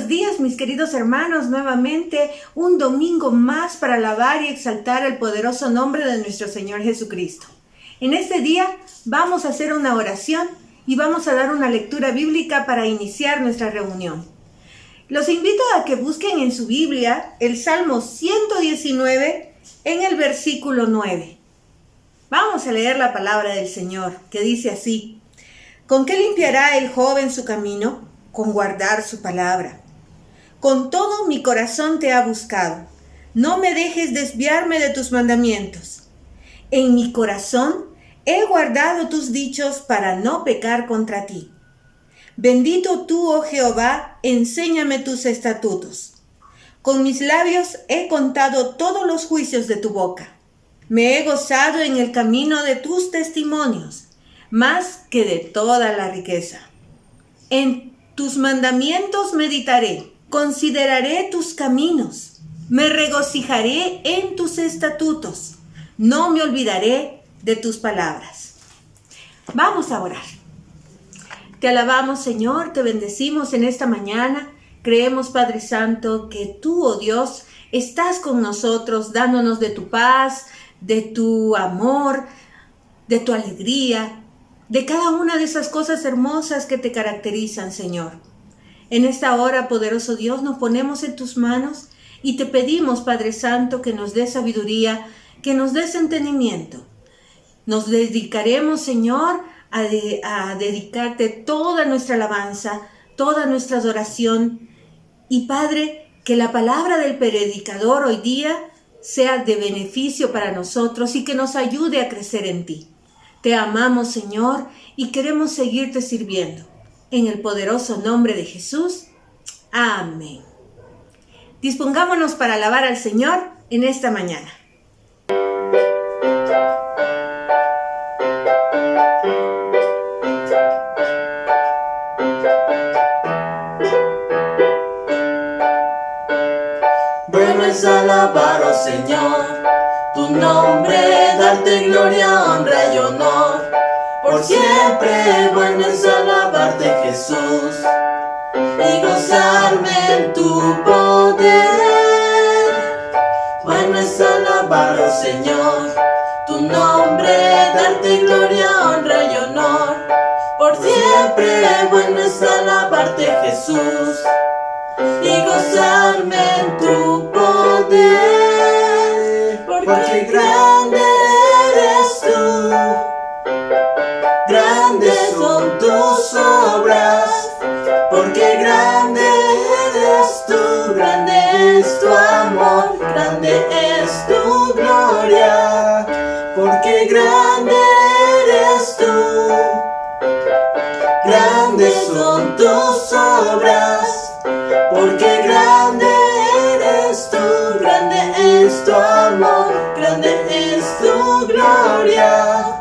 buenos días, mis queridos hermanos, nuevamente un domingo más para alabar y exaltar el poderoso nombre de nuestro Señor Jesucristo. En este día vamos a hacer una oración y vamos a dar una lectura bíblica para iniciar nuestra reunión. Los invito a que busquen en su Biblia el Salmo 119 en el versículo 9. Vamos a leer la palabra del Señor, que dice así: ¿Con qué limpiará el joven su camino? Con guardar su palabra. Con todo mi corazón te ha buscado. No me dejes desviarme de tus mandamientos. En mi corazón he guardado tus dichos para no pecar contra ti. Bendito tú, oh Jehová, enséñame tus estatutos. Con mis labios he contado todos los juicios de tu boca. Me he gozado en el camino de tus testimonios, más que de toda la riqueza. En tus mandamientos meditaré, consideraré tus caminos, me regocijaré en tus estatutos, no me olvidaré de tus palabras. Vamos a orar. Te alabamos, Señor, te bendecimos en esta mañana. Creemos, Padre Santo, que tú, oh Dios, estás con nosotros, dándonos de tu paz, de tu amor, de tu alegría, de cada una de esas cosas hermosas que te caracterizan, Señor. En esta hora, poderoso Dios, nos ponemos en tus manos y te pedimos, Padre Santo, que nos des sabiduría, que nos des entendimiento. Nos dedicaremos, Señor, a dedicarte toda nuestra alabanza, toda nuestra adoración. Y, Padre, que la palabra del predicador hoy día sea de beneficio para nosotros y que nos ayude a crecer en ti. Te amamos, Señor, y queremos seguirte sirviendo. En el poderoso nombre de Jesús. Amén. Dispongámonos para alabar al Señor en esta mañana. Bueno es alabar, oh Señor, tu nombre, darte gloria, honra y honor. Por siempre bueno es alabarte, Jesús, y gozarme en tu poder. Bueno es alabar, oh Señor, tu nombre, darte gloria, honra y honor. Por siempre bueno es alabarte, Jesús, y gozarme en tu poder. Porque grande eres tú, grandes son tus obras. Porque grande eres tú, grande es tu amor, grande es tu gloria. Porque grande eres tú, grandes son tus obras. Porque grande eres tú, grande es tu amor, grande es tu gloria.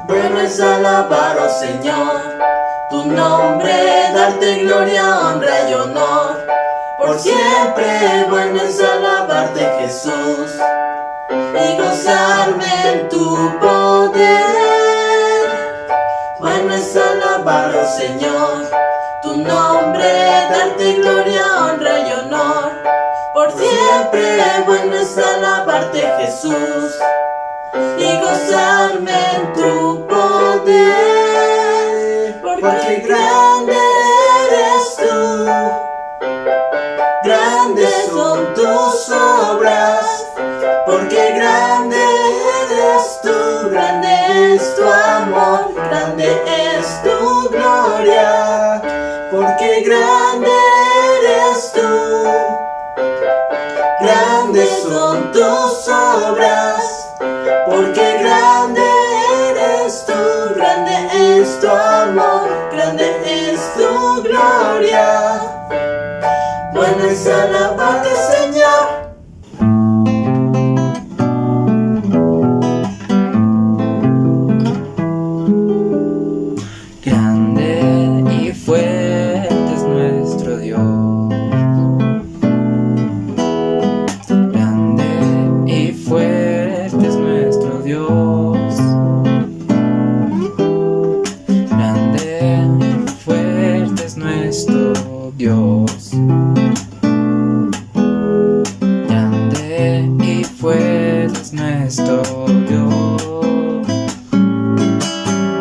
Bueno es alabar, oh Señor, tu nombre, darte gloria, honra y honor. Por siempre bueno es alabarte, Jesús, y gozarme en tu poder. Bueno es alabar, oh Señor, tu nombre, darte gloria, honra y honor. Por siempre bueno es alabarte, Jesús, y gozarme en tu poder. Porque grande eres tú, grandes son tus obras. Porque grande eres tú, grande es tu amor, grande es tu gloria. Porque grande eres tú, grandes son tus obras. Porque grande eres tú, grande es tu amor, grande es tu gloria. Bueno es alabarte, Señor. Grande y fuerte es nuestro Dios. Grande y fuerte es nuestro Dios,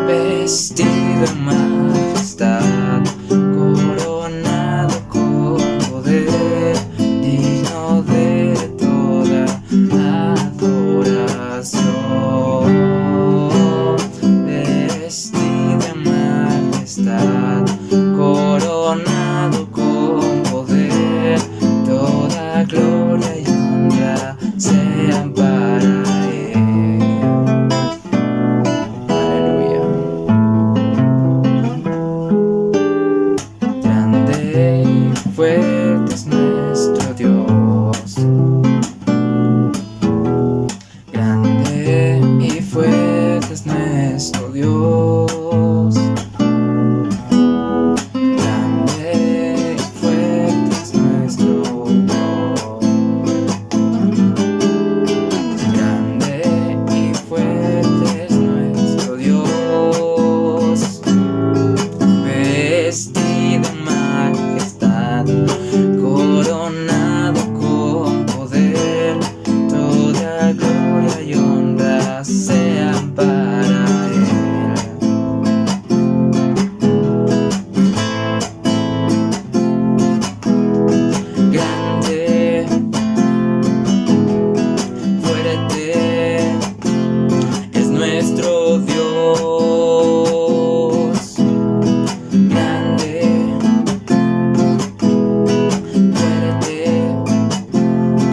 vestido en majestad, coronado con poder, digno de toda adoración, vestido en majestad, coronado con poder, toda gloria y honra sean para Él. Aleluya. Grande y fuerte es nuestro Dios, grande y fuerte es nuestro Dios, grande y fuerte es nuestro Dios, grande y fuerte es nuestro Dios, vestido en majestad, coronado con poder, toda gloria y honra sean para Él. Grande, fuerte es nuestro Dios, grande,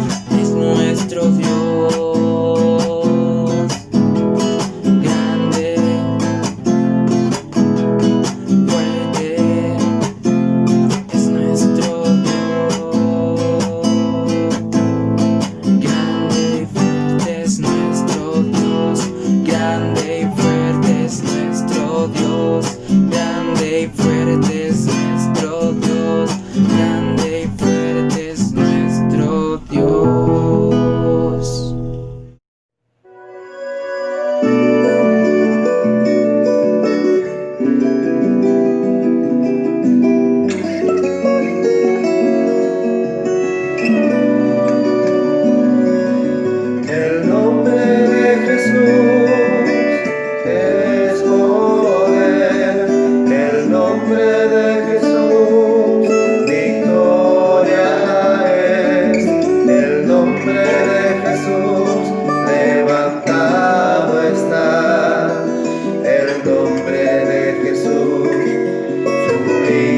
fuerte es nuestro Dios, grande, fuerte es nuestro Dios, grande y fuerte es nuestro Dios, grande y fuerte es nuestro Dios, grande y fuerte es nuestro Dios, grande y fuerte es nuestro Dios. El nombre de Jesús es poder, el nombre de Jesús victoria es, el nombre de Jesús levantado está, el nombre de Jesús sublime,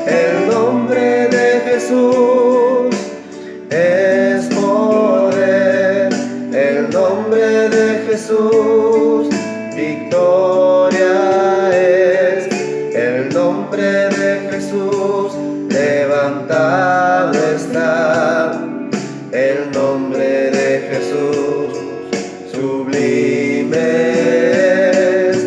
el nombre de Jesús es poder, el nombre de Jesús victoria es, el nombre de Jesús levantado está, el nombre de Jesús sublime es.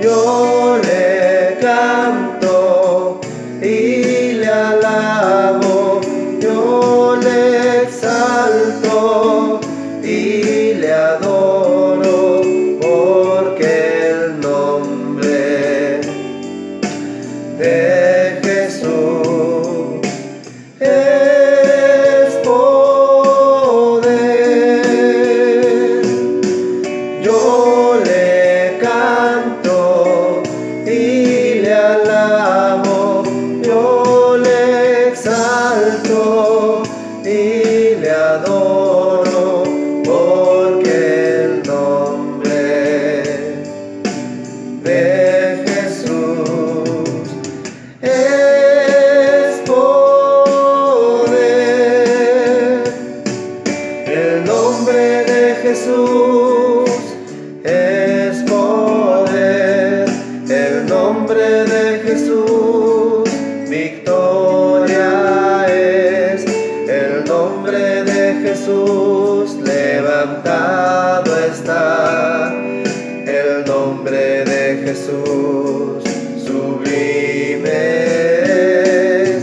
Yo le canto y le alabo, yo le exalto y le adoro, porque el nombre de Jesús es poder. Yo le canto y le alabo, yo le exalto y le adoro, porque el nombre de Jesús es poder. El nombre de Jesús es poder, el nombre de Jesús victoria es, el nombre de Jesús levantado está, el nombre de Jesús sublime es.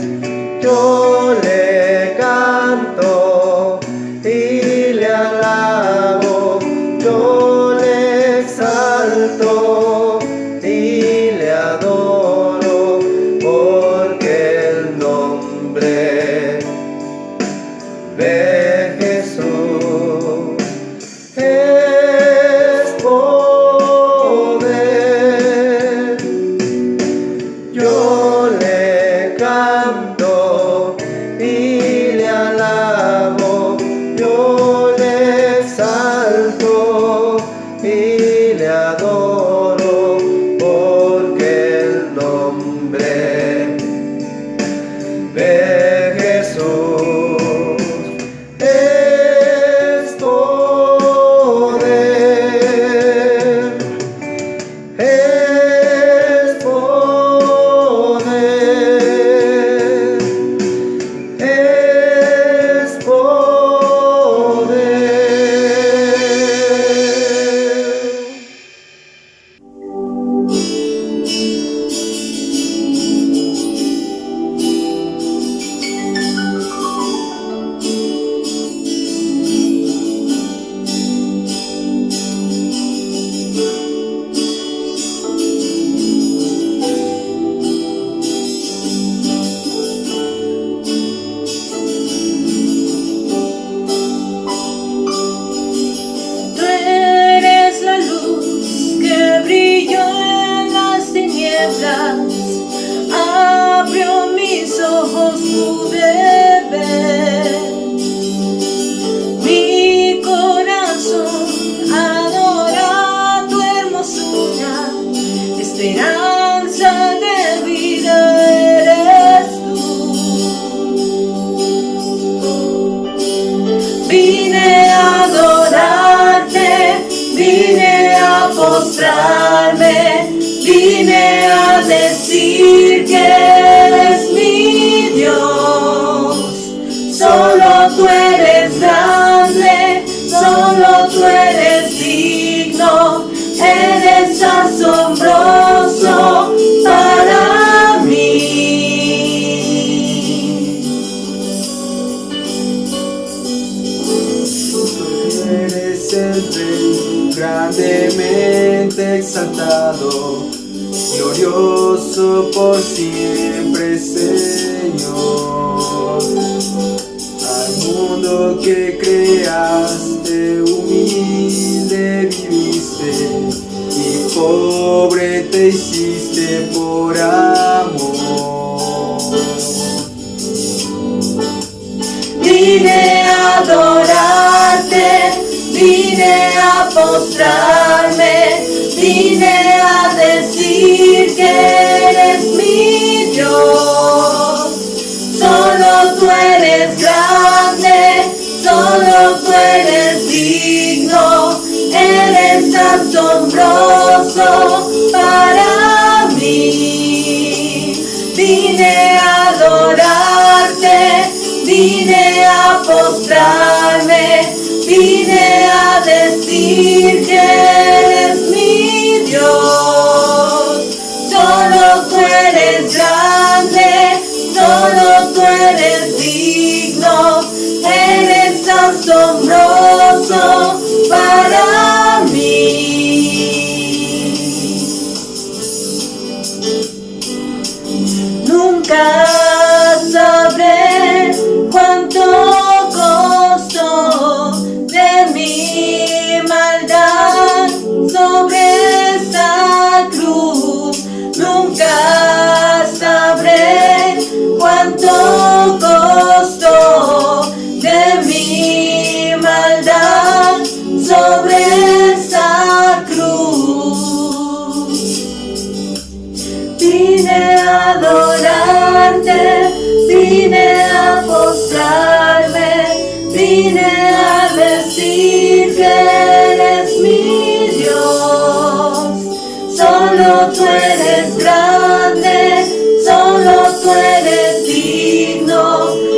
Yo le canto y le alabo, yo le exalto y le adoro, porque el nombre de postrarme, vine a decir que eres mi Dios. Solo tú eres grande, solo tú eres digno, eres asombroso para mí. Eres el Rey grandemente exaltado, glorioso por siempre, Señor. Al mundo que creaste, humilde viviste, y pobre te hiciste por amor. Vine a adorarte, vine a postrarme, vine a decir que eres mi Dios. Solo tú eres grande, solo tú eres digno, eres asombroso para mí. Vine a adorarte, vine a postrarme, vine a decir que eres mi Dios. Solo tú eres grande, solo tú eres digno, eres asombroso para mí. Nunca sabré cuánto costó de mi maldad sobre esta cruz. Nunca sabré cuánto costó de mi maldad sobre esta cruz. Vine a adorarte, vine a postrarme, vine a decir que eres mi Dios. Solo tú eres grande, solo tú eres digno,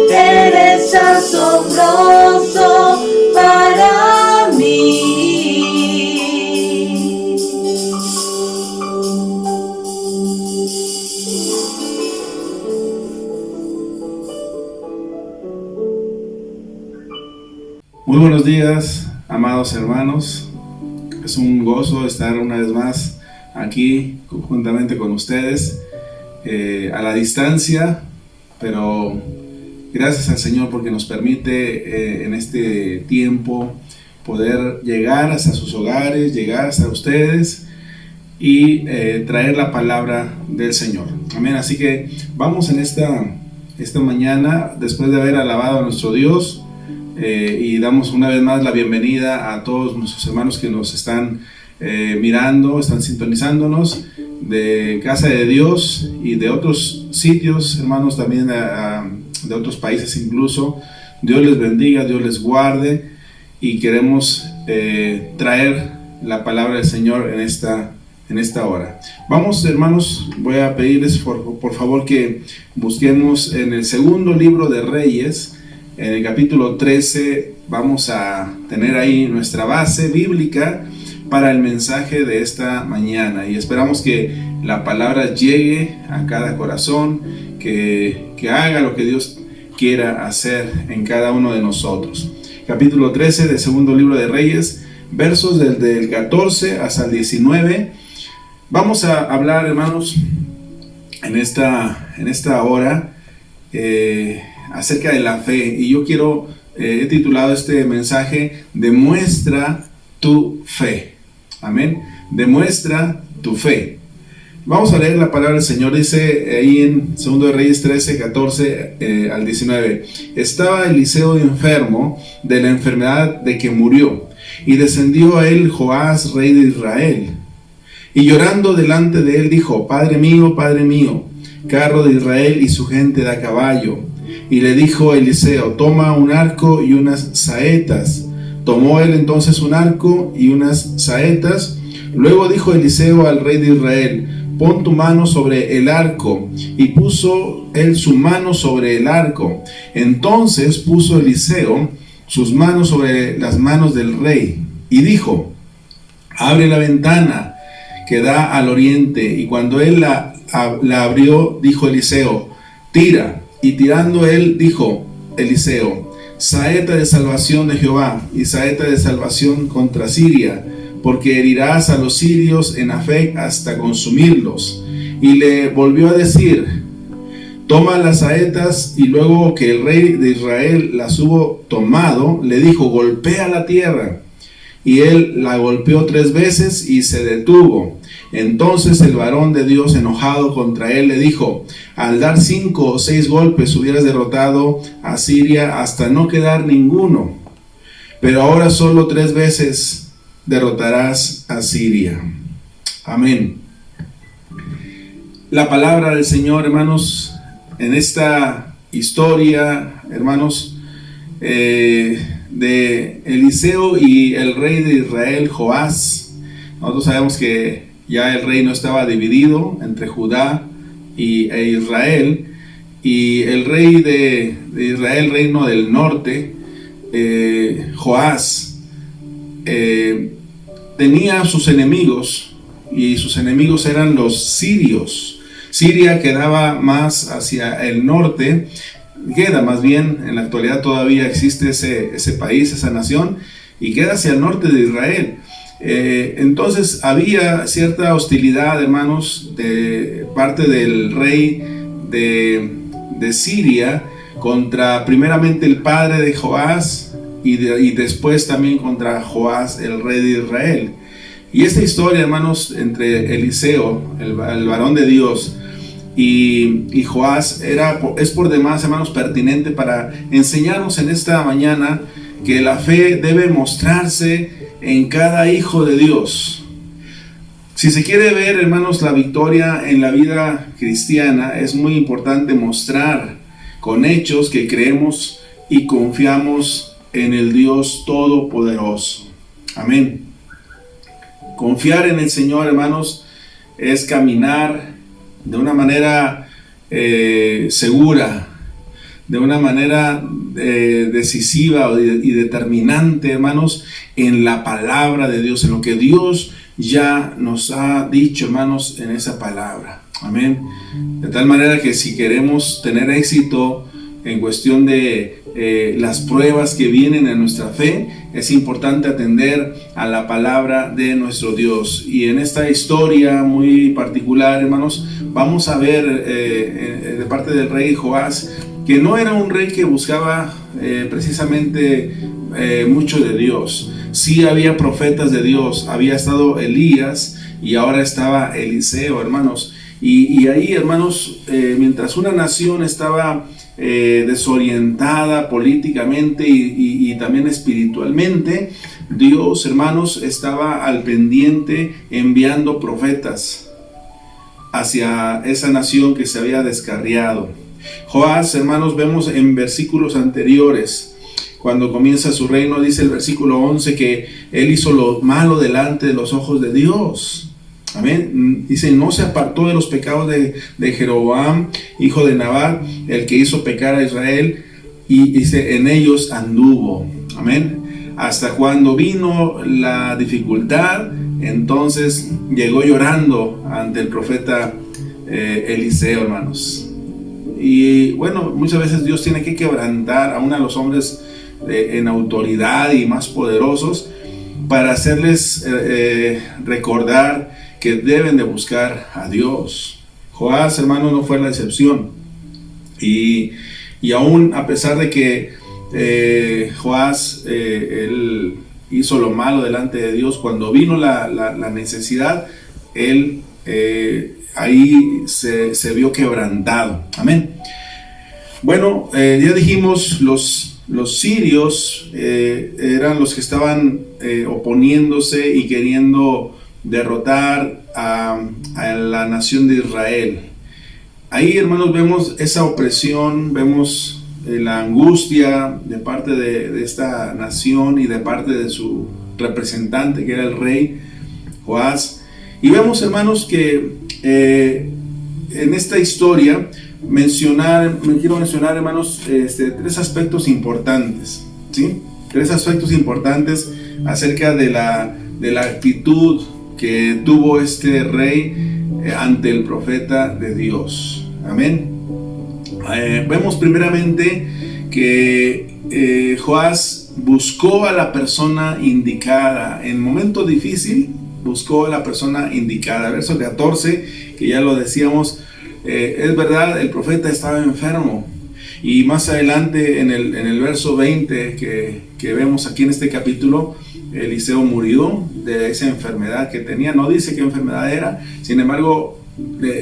eres asombroso para mí. Muy buenos días, amados hermanos. Es un gozo estar una vez más aquí juntamente con ustedes, a la distancia, pero gracias al Señor porque nos permite en este tiempo poder llegar hasta sus hogares, llegar hasta ustedes y traer la palabra del Señor. Amén. Así que vamos en esta mañana, después de haber alabado a nuestro Dios, y damos una vez más la bienvenida a todos nuestros hermanos que nos están mirando, están sintonizándonos de Casa de Dios y de otros sitios, hermanos también de otros países incluso. Dios les bendiga, Dios les guarde, y queremos traer la palabra del Señor en esta hora. Vamos, hermanos, voy a pedirles por favor que busquemos en el segundo libro de Reyes. En el capítulo 13 vamos a tener ahí nuestra base bíblica para el mensaje de esta mañana, y esperamos que la palabra llegue a cada corazón, que haga lo que Dios quiera hacer en cada uno de nosotros. Capítulo 13 del segundo libro de Reyes, versos desde el 14 hasta el 19. Vamos a hablar, hermanos, en esta hora acerca de la fe, y yo he titulado este mensaje Demuestra tu fe. Amén. Demuestra tu fe. Vamos a leer la palabra del Señor. Dice ahí en 2 de Reyes 13, 14 al 19: Estaba Eliseo enfermo de la enfermedad de que murió, y descendió a él Joás, rey de Israel, y llorando delante de él dijo: Padre mío, carro de Israel y su gente de a caballo. Y le dijo Eliseo: toma un arco y unas saetas. Tomó él entonces un arco y unas saetas, Luego dijo Eliseo al rey de Israel: pon tu mano sobre el arco. Y puso él su mano sobre el arco. Entonces puso Eliseo sus manos sobre las manos del rey y dijo: abre la ventana que da al oriente. Y cuando él la abrió, dijo Eliseo: tira. Y tirando él, dijo Eliseo: saeta de salvación de Jehová y saeta de salvación contra Siria, porque herirás a los sirios en Afec hasta consumirlos. Y le volvió a decir: toma las saetas. Y luego que el rey de Israel las hubo tomado, le dijo: golpea la tierra. Y él la golpeó 3 veces y se detuvo. Entonces el varón de Dios, enojado contra él, le dijo: al dar 5 o 6 golpes hubieras derrotado a Siria hasta no quedar ninguno, pero ahora solo 3 veces derrotarás a Siria. Amén. La palabra del Señor, hermanos, en esta historia, hermanos, de Eliseo y el rey de Israel, Joás. Nosotros sabemos que ya el reino estaba dividido entre Judá e Israel, y el rey de Israel, reino del norte, Joás, tenía sus enemigos, y sus enemigos eran los sirios. Siria quedaba más hacia el norte, queda más bien, en la actualidad todavía existe ese país, esa nación, y queda hacia el norte de Israel. Entonces había cierta hostilidad, hermanos, de parte del rey de Siria contra primeramente el padre de Joás y después también contra Joás, el rey de Israel. Y esta historia, hermanos, entre Eliseo, el varón de Dios, y Joás es por demás, hermanos, pertinente para enseñarnos en esta mañana que la fe debe mostrarse en cada hijo de Dios. Si se quiere ver, hermanos, la victoria en la vida cristiana, es muy importante mostrar con hechos que creemos y confiamos en el Dios Todopoderoso. Amén. Confiar en el Señor, hermanos, es caminar de una manera segura, de una manera decisiva y determinante, hermanos, en la palabra de Dios, en lo que Dios ya nos ha dicho, hermanos, en esa palabra. Amén. De tal manera que si queremos tener éxito en cuestión de las pruebas que vienen en nuestra fe, es importante atender a la palabra de nuestro Dios. Y en esta historia muy particular, hermanos, vamos a ver de parte del rey Joás, que no era un rey que buscaba precisamente mucho de Dios. Sí había profetas de Dios, había estado Elías y ahora estaba Eliseo, hermanos. Y ahí, hermanos, mientras una nación estaba desorientada políticamente y también espiritualmente, Dios, hermanos, estaba al pendiente enviando profetas hacia esa nación que se había descarriado. Joás, hermanos, vemos en versículos anteriores, cuando comienza su reino, dice el versículo 11 que él hizo lo malo delante de los ojos de Dios. Amén. Dice: no se apartó de los pecados de Jeroboam, hijo de Nabat, el que hizo pecar a Israel, y dice: en ellos anduvo. Amén. Hasta cuando vino la dificultad, entonces llegó llorando ante el profeta Eliseo, hermanos. Y bueno, muchas veces Dios tiene que quebrantar aún a los hombres en autoridad y más poderosos para hacerles recordar que deben de buscar a Dios. Joás, hermano, no fue la excepción. Y aún a pesar de que Joás él hizo lo malo delante de Dios, cuando vino la necesidad, él ahí se vio quebrantado. Amén. Bueno, ya dijimos, los sirios eran los que estaban oponiéndose y queriendo derrotar a la nación de Israel. Ahí, hermanos, vemos esa opresión, vemos la angustia de parte de esta nación y de parte de su representante, que era el rey. Joás. Y vemos, hermanos, que en esta historia me quiero mencionar, hermanos, 3 aspectos importantes, ¿sí? 3 aspectos importantes acerca de la actitud que tuvo este rey ante el profeta de Dios. Amén. Vemos primeramente que Joás buscó a la persona indicada. En momento difícil, buscó a la persona indicada. Verso 14, que ya lo decíamos, es verdad, el profeta estaba enfermo. Y más adelante en el verso 20 que vemos aquí en este capítulo, Eliseo murió de esa enfermedad que tenía. No dice qué enfermedad era, sin embargo,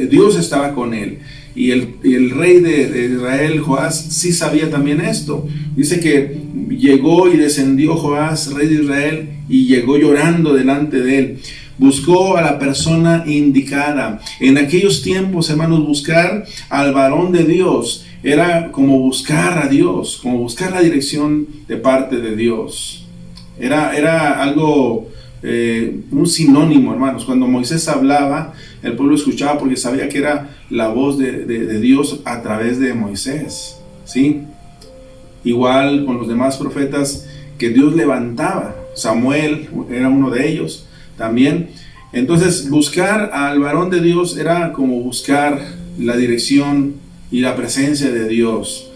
Dios estaba con él. Y el rey de Israel, Joás, sí sabía también esto. Dice que llegó y descendió Joás, rey de Israel, y llegó llorando delante de él. Buscó a la persona indicada. En aquellos tiempos, hermanos, buscar al varón de Dios era como buscar a Dios, como buscar la dirección de parte de Dios. Era algo, un sinónimo, hermanos. Cuando Moisés hablaba, el pueblo escuchaba porque sabía que era la voz de Dios a través de Moisés, ¿sí? Igual con los demás profetas que Dios levantaba. Samuel era uno de ellos también. Entonces, buscar al varón de Dios era como buscar la dirección y la presencia de Dios,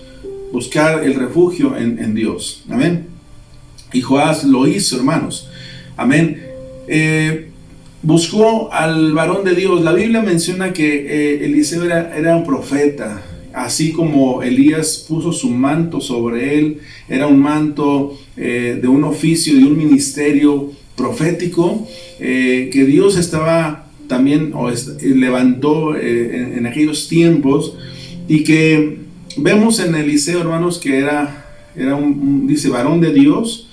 buscar el refugio en Dios. Amén. Y Joás lo hizo, hermanos. Amén. Buscó al varón de Dios. La Biblia menciona que Eliseo era un profeta, así como Elías puso su manto sobre él. Era un manto de un oficio, de un ministerio profético que Dios estaba también levantó en aquellos tiempos, y que vemos en Eliseo, hermanos, que era dice, varón de Dios,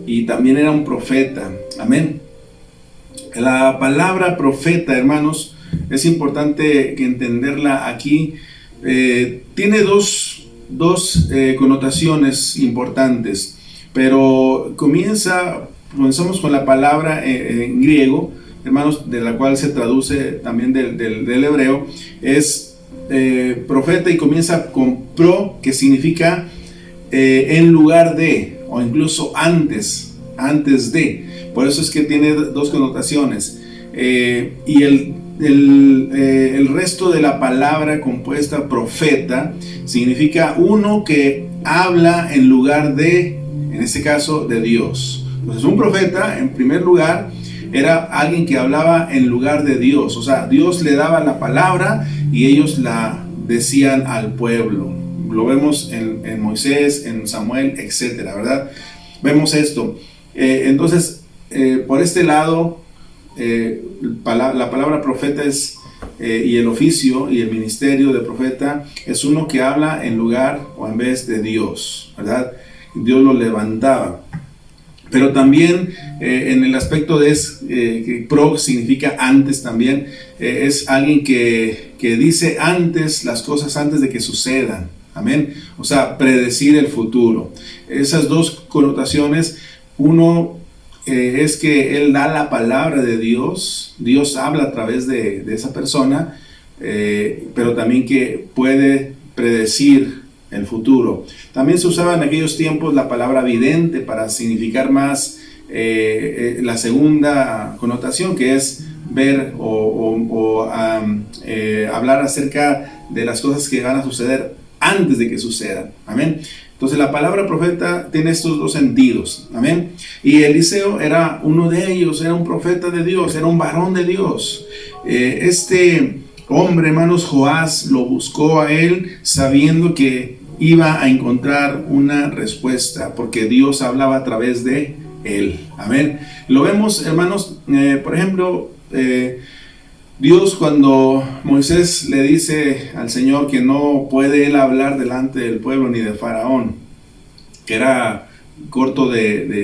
y también era un profeta. Amén. La palabra profeta, hermanos, es importante que entenderla aquí. Tiene dos connotaciones importantes, pero comenzamos con la palabra en griego, hermanos, de la cual se traduce también del hebreo, es profeta, y comienza con pro, que significa en lugar de, o incluso antes de. Por eso es que tiene 2 connotaciones. Y el resto de la palabra compuesta profeta significa uno que habla en lugar de, en este caso, de Dios. Entonces, un profeta, en primer lugar, era alguien que hablaba en lugar de Dios. O sea, Dios le daba la palabra y ellos la decían al pueblo. Lo vemos en Moisés, en Samuel, etcétera, ¿verdad? Vemos esto. Entonces, por este lado, la palabra profeta es, y el oficio y el ministerio de profeta es uno que habla en lugar o en vez de Dios, ¿verdad? Dios lo levantaba. Pero también en el aspecto de que pro significa antes también, es alguien que dice antes las cosas antes de que sucedan. Amén. O sea, predecir el futuro. Esas 2 connotaciones. Uno es que él da la palabra de Dios. Dios habla a través de esa persona, pero también que puede predecir el futuro. También se usaba en aquellos tiempos la palabra vidente para significar más la segunda connotación, que es ver o hablar acerca de las cosas que van a suceder antes de que sucedan. Amén. Entonces la palabra profeta tiene estos 2 sentidos. Amén. Y Eliseo era uno de ellos, era un profeta de Dios, era un varón de Dios. Este hombre, hermanos, Joás, lo buscó a él sabiendo que iba a encontrar una respuesta, porque Dios hablaba a través de él. Amén. Lo vemos, hermanos, por ejemplo, Dios, cuando Moisés le dice al Señor que no puede él hablar delante del pueblo ni de Faraón, que era corto de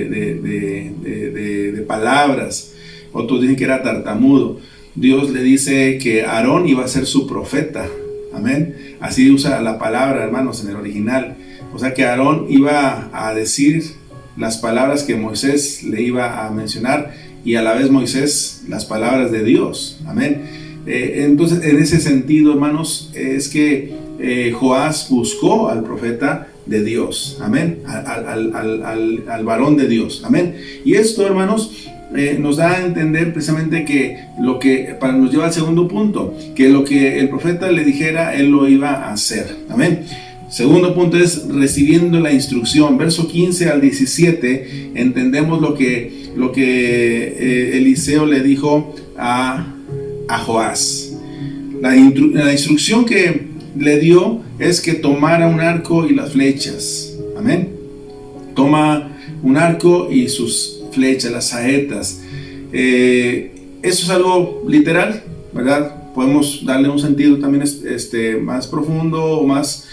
palabras, otros dicen que era tartamudo, Dios le dice que Aarón iba a ser su profeta. Amén. Así usa la palabra, hermanos, en el original. O sea que Aarón iba a decir las palabras que Moisés le iba a mencionar, y a la vez Moisés las palabras de Dios. Amén. Entonces, en ese sentido, hermanos, es que Joás buscó al profeta de Dios, amén, al varón de Dios, amén. Y esto, hermanos, nos da a entender precisamente que nos lleva al segundo punto, que lo que el profeta le dijera, él lo iba a hacer, amén. Segundo punto es recibiendo la instrucción. Verso 15 al 17, entendemos lo que Eliseo le dijo a Joás. La instrucción que le dio es que tomara un arco y las flechas. Amén. Toma un arco y sus flechas, las saetas. Eso es algo literal, ¿verdad? Podemos darle un sentido también más profundo o más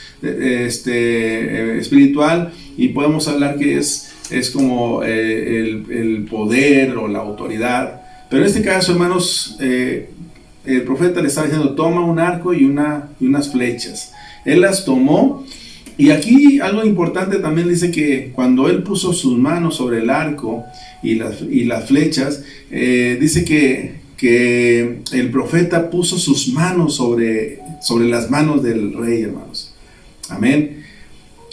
espiritual, y podemos hablar que es como el poder o la autoridad. Pero en este caso, hermanos, el profeta le estaba diciendo: toma un arco y unas flechas. Él las tomó, y aquí algo importante también dice que cuando él puso sus manos sobre el arco y las flechas, dice que el profeta puso sus manos sobre las manos del rey, hermanos. Amén.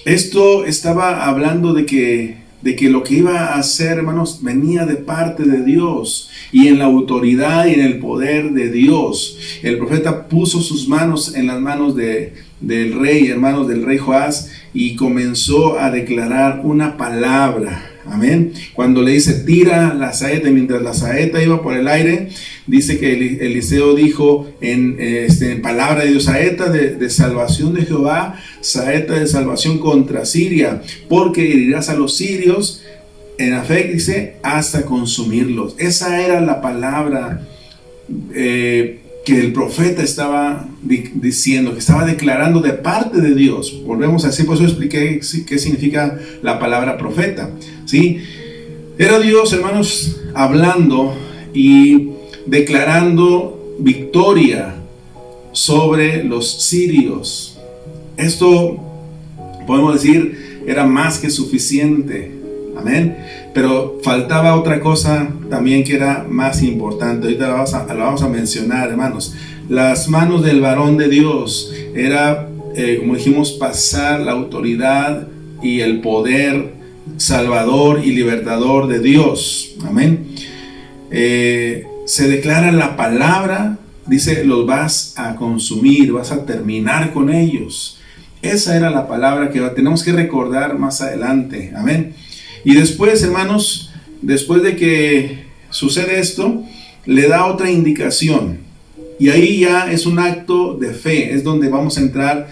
Esto estaba hablando de que lo que iba a hacer, hermanos, venía de parte de Dios, y en la autoridad y en el poder de Dios. El profeta puso sus manos en las manos del rey, hermanos, del rey Joás, y comenzó a declarar una palabra. Amén. Cuando le dice: tira la saeta, mientras la saeta iba por el aire, dice que Eliseo dijo en palabra de Dios: saeta de salvación de Jehová, saeta de salvación contra Siria, porque herirás a los sirios en Afec, dice, hasta consumirlos. Esa era la palabra que el profeta estaba diciendo, que estaba declarando de parte de Dios. Volvemos así, por eso expliqué qué significa la palabra profeta, ¿sí? Era Dios, hermanos, hablando y declarando victoria sobre los sirios. Esto, podemos decir, era más que suficiente. Amén. Pero faltaba otra cosa también que era más importante. Ahorita la vamos a mencionar, hermanos. Las manos del varón de Dios era, como dijimos, pasar la autoridad y el poder salvador y libertador de Dios. Amén. Se declara la palabra, dice: los vas a consumir, vas a terminar con ellos. Esa era la palabra que tenemos que recordar más adelante. Amén. Y después, hermanos, después de que sucede esto, le da otra indicación. Y ahí ya es un acto de fe. Es donde vamos a entrar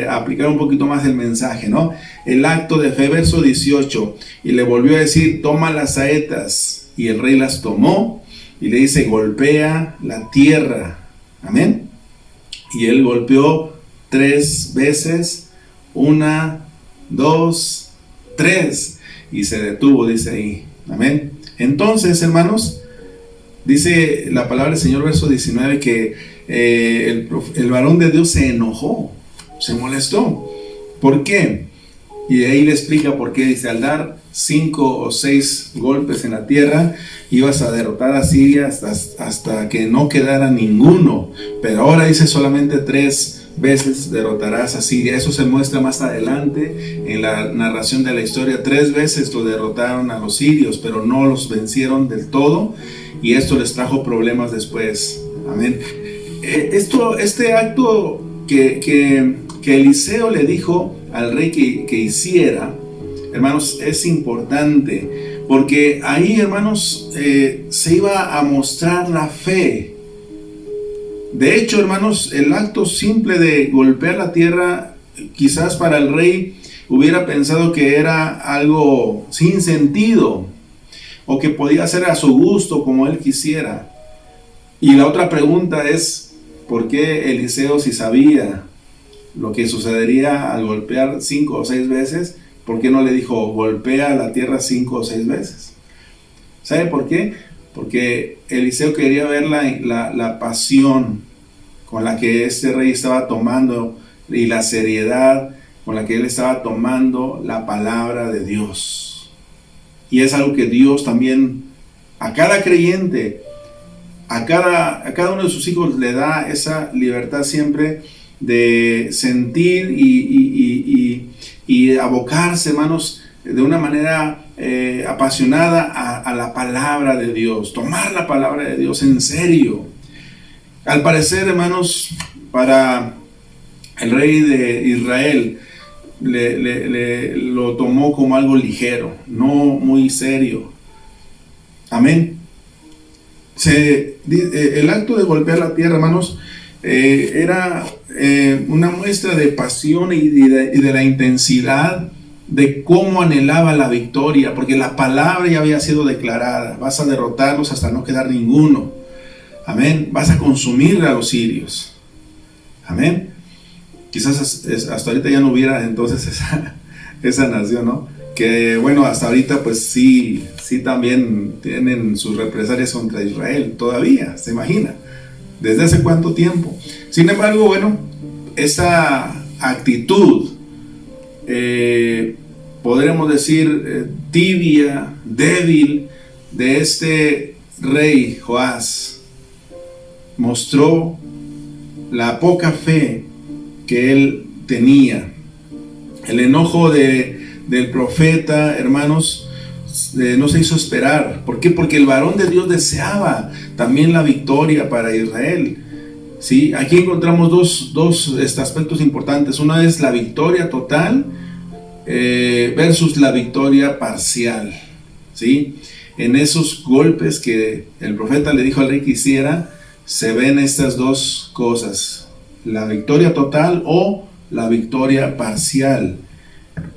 a aplicar un poquito más el mensaje, ¿no? El acto de fe, verso 18. Y le volvió a decir: toma las saetas. Y el rey las tomó y le dice: golpea la tierra. Amén. Y él golpeó 3 veces. 1, 2, 3. Y se detuvo, dice ahí. Amén. Entonces, hermanos, dice la palabra del Señor, verso 19, que el varón de Dios se enojó, se molestó. ¿Por qué? Y de ahí le explica por qué. Dice: al dar 5 o 6 golpes en la tierra, ibas a derrotar a Siria hasta que no quedara ninguno. Pero ahora dice: solamente 3 veces derrotarás a Siria. Eso se muestra más adelante en la narración de la historia. 3 veces lo derrotaron a los sirios, pero no los vencieron del todo, y esto les trajo problemas después. Amén. Este acto que Eliseo le dijo al rey que hiciera, hermanos, es importante, porque ahí, hermanos, se iba a mostrar la fe. De hecho, hermanos, el acto simple de golpear la tierra, quizás para el rey hubiera pensado que era algo sin sentido, o que podía hacer a su gusto, como él quisiera. Y la otra pregunta es: ¿por qué Eliseo, si sabía lo que sucedería al golpear 5 o 6 veces, por qué no le dijo: golpea la tierra 5 o 6 veces? ¿Sabe por qué? Porque Eliseo quería ver la pasión con la que este rey estaba tomando, y la seriedad con la que él estaba tomando la palabra de Dios. Y es algo que Dios también A cada creyente, a cada uno de sus hijos le da esa libertad siempre de sentir y abocarse, hermanos, de una manera apasionada a la palabra de Dios, tomar la palabra de Dios en serio. Al parecer, hermanos, para el rey de Israel, lo tomó como algo ligero, no muy serio. Amén. El acto de golpear la tierra, hermanos, era una muestra de pasión y de la intensidad de cómo anhelaba la victoria, porque la palabra ya había sido declarada: vas a derrotarlos hasta no quedar ninguno. Amén. Vas a consumir a los sirios. Amén. Quizás hasta ahorita ya no hubiera entonces esa nación, ¿no? Que bueno, hasta ahorita pues sí también tienen sus represalias contra Israel, todavía, se imagina, ¿desde hace cuánto tiempo? Sin embargo, bueno, esa actitud, podremos decir, tibia, débil, de este rey Joás, mostró la poca fe que él tenía. El enojo del profeta, hermanos, no se hizo esperar. ¿Por qué? Porque el varón de Dios deseaba también la victoria para Israel. ¿Sí? Aquí encontramos dos aspectos importantes. Una es la victoria total versus la victoria parcial. ¿Sí? En esos golpes que el profeta le dijo al rey que hiciera, se ven estas dos cosas: la victoria total o la victoria parcial.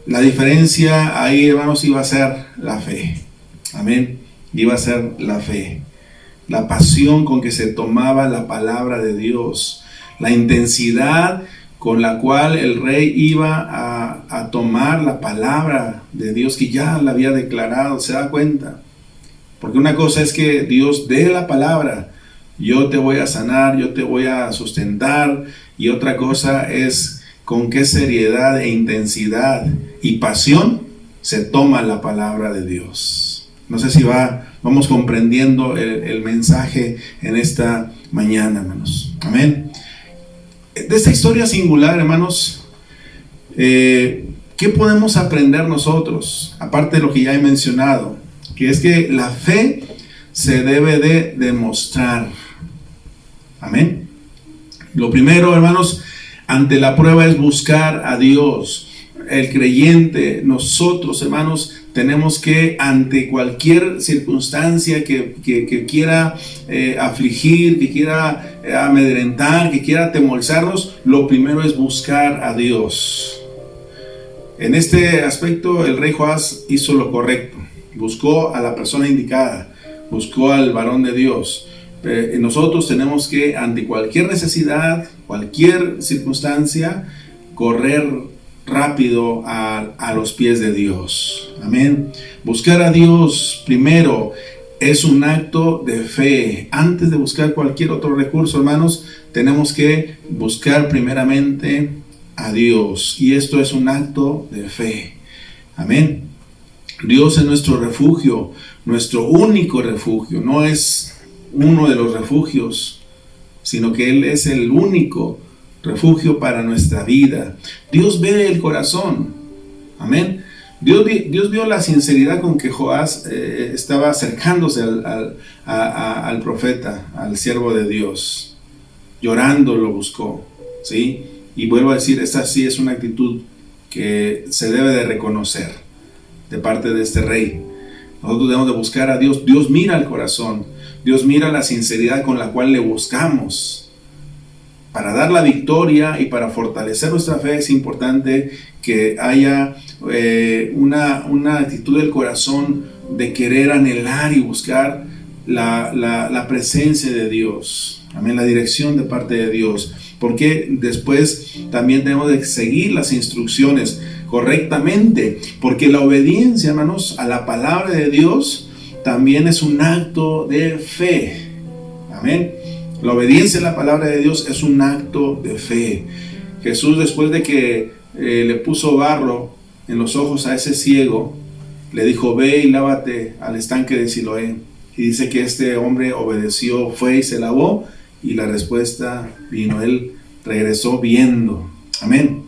La diferencia ahí, hermanos, iba a ser la fe. Amén. Iba a ser la fe, la pasión con que se tomaba la palabra de Dios, la intensidad con la cual el rey iba a tomar la palabra de Dios que ya la había declarado. ¿Se da cuenta? Porque una cosa es que Dios dé la palabra: yo te voy a sanar, yo te voy a sustentar. Y otra cosa es con qué seriedad e intensidad y pasión se toma la palabra de Dios. No sé si vamos comprendiendo el mensaje en esta mañana, hermanos. Amén. De esta historia singular, hermanos, ¿qué podemos aprender nosotros? Aparte de lo que ya he mencionado, que es que la fe se debe de demostrar. Amén. Lo primero, hermanos, ante la prueba es buscar a Dios. El creyente, nosotros, hermanos, tenemos que, ante cualquier circunstancia que quiera afligir, que quiera amedrentar, que quiera atemorizarnos, lo primero es buscar a Dios. En este aspecto, el rey Joás hizo lo correcto. Buscó a la persona indicada, buscó al varón de Dios. Nosotros tenemos que, ante cualquier necesidad, cualquier circunstancia, correr rápido a los pies de Dios. Amén. Buscar a Dios primero es un acto de fe. Antes de buscar cualquier otro recurso, hermanos, tenemos que buscar primeramente a Dios. Y esto es un acto de fe. Amén. Dios es nuestro refugio, nuestro único refugio. No es uno de los refugios, sino que Él es el único refugio para nuestra vida. Dios ve el corazón. Amén. Dios vio la sinceridad con que Joás estaba acercándose al profeta, al siervo de Dios. Llorando lo buscó. ¿Sí? Y vuelvo a decir, esta sí es una actitud que se debe de reconocer de parte de este rey. Nosotros debemos de buscar a Dios. Dios mira el corazón. Dios mira la sinceridad con la cual le buscamos. Para dar la victoria y para fortalecer nuestra fe es importante que haya una actitud del corazón de querer anhelar y buscar la presencia de Dios. Amén, la dirección de parte de Dios. Porque después también tenemos de seguir las instrucciones correctamente. Porque la obediencia, hermanos, a la palabra de Dios también es un acto de fe. Amén. La obediencia a la palabra de Dios es un acto de fe. Jesús, después de que le puso barro en los ojos a ese ciego, le dijo: ve y lávate al estanque de Siloé. Y dice que este hombre obedeció, fue y se lavó, y la respuesta vino. Él regresó viendo. Amén.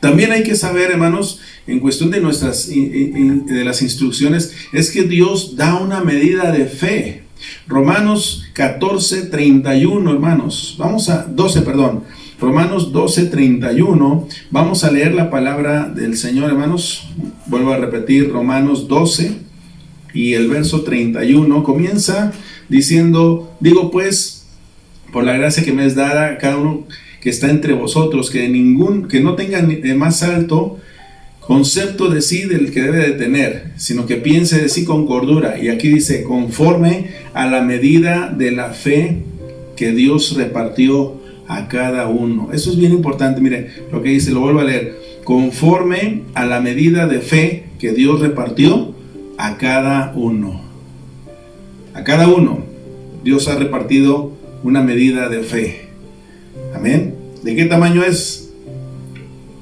También hay que saber, hermanos, en cuestión de de las instrucciones, es que Dios da una medida de fe. Romanos 14:31, hermanos. Romanos 12:31. Vamos a leer la palabra del Señor, hermanos. Vuelvo a repetir, Romanos 12 y el verso 31 comienza diciendo: digo pues, por la gracia que me es dada a cada uno que está entre vosotros, que no tenga más alto concepto de sí del que debe de tener, sino que piense de sí con cordura. Y aquí dice, conforme a la medida de la fe que Dios repartió a cada uno. Eso es bien importante. Mire lo que dice, lo vuelvo a leer. Conforme a la medida de fe que Dios repartió a cada uno. A cada uno Dios ha repartido una medida de fe. Amén. ¿De qué tamaño es?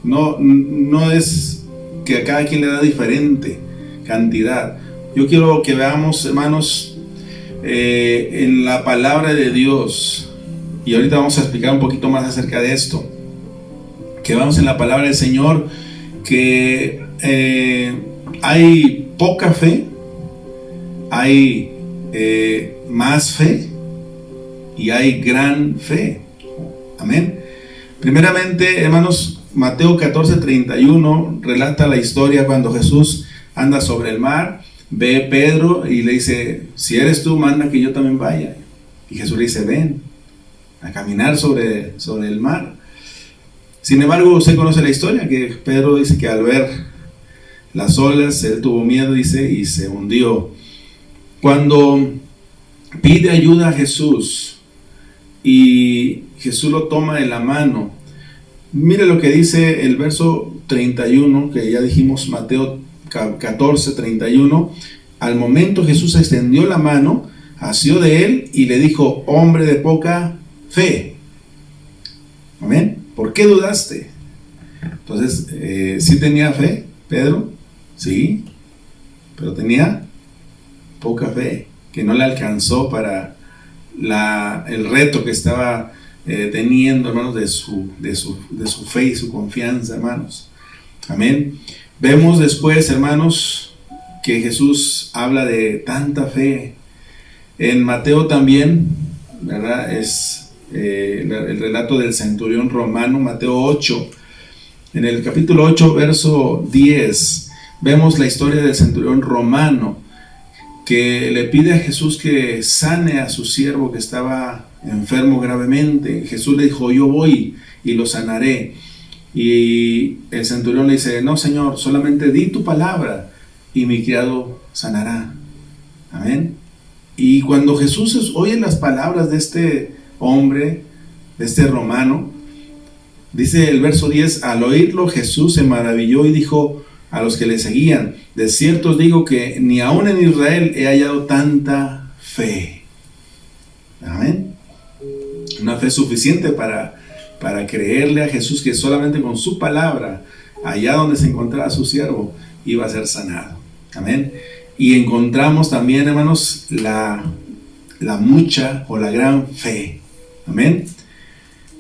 No es que a cada quien le da diferente cantidad. Yo quiero que veamos, hermanos, en la palabra de Dios, y ahorita vamos a explicar un poquito más acerca de esto, que vamos en la palabra del Señor, que hay poca fe, hay más fe y hay gran fe. Amén. Primeramente, hermanos, Mateo 14:31 relata la historia cuando Jesús anda sobre el mar, ve a Pedro y le dice, si eres tú, manda que yo también vaya. Y Jesús le dice, ven a caminar sobre el mar. Sin embargo, usted conoce la historia, que Pedro dice que al ver las olas, él tuvo miedo, dice, y se hundió. Cuando pide ayuda a Jesús y Jesús lo toma de la mano, mire lo que dice el verso 31, que ya dijimos, Mateo 14:31. Al momento Jesús extendió la mano, asió de él y le dijo, hombre de poca fe. Amén. ¿Por qué dudaste? Entonces, ¿sí tenía fe Pedro? Sí, pero tenía poca fe, que no le alcanzó para el reto que estaba teniendo, hermanos, de su fe y su confianza, hermanos. Amén. Vemos después, hermanos, que Jesús habla de tanta fe. En Mateo también, ¿verdad? Es el relato del centurión romano, Mateo 8. En el capítulo 8, verso 10, vemos la historia del centurión romano, que le pide a Jesús que sane a su siervo que estaba enfermo gravemente. Jesús le dijo, yo voy y lo sanaré. Y el centurión le dice, no, Señor, solamente di tu palabra y mi criado sanará. Amén. Y cuando Jesús oye las palabras de este hombre, de este romano, dice el verso 10, al oírlo Jesús se maravilló y dijo a los que le seguían, de cierto os digo que ni aún en Israel he hallado tanta fe. Amén. Una fe suficiente para creerle a Jesús que solamente con su palabra, allá donde se encontraba su siervo, iba a ser sanado. Amén. Y encontramos también, hermanos, la mucha o la gran fe. Amén.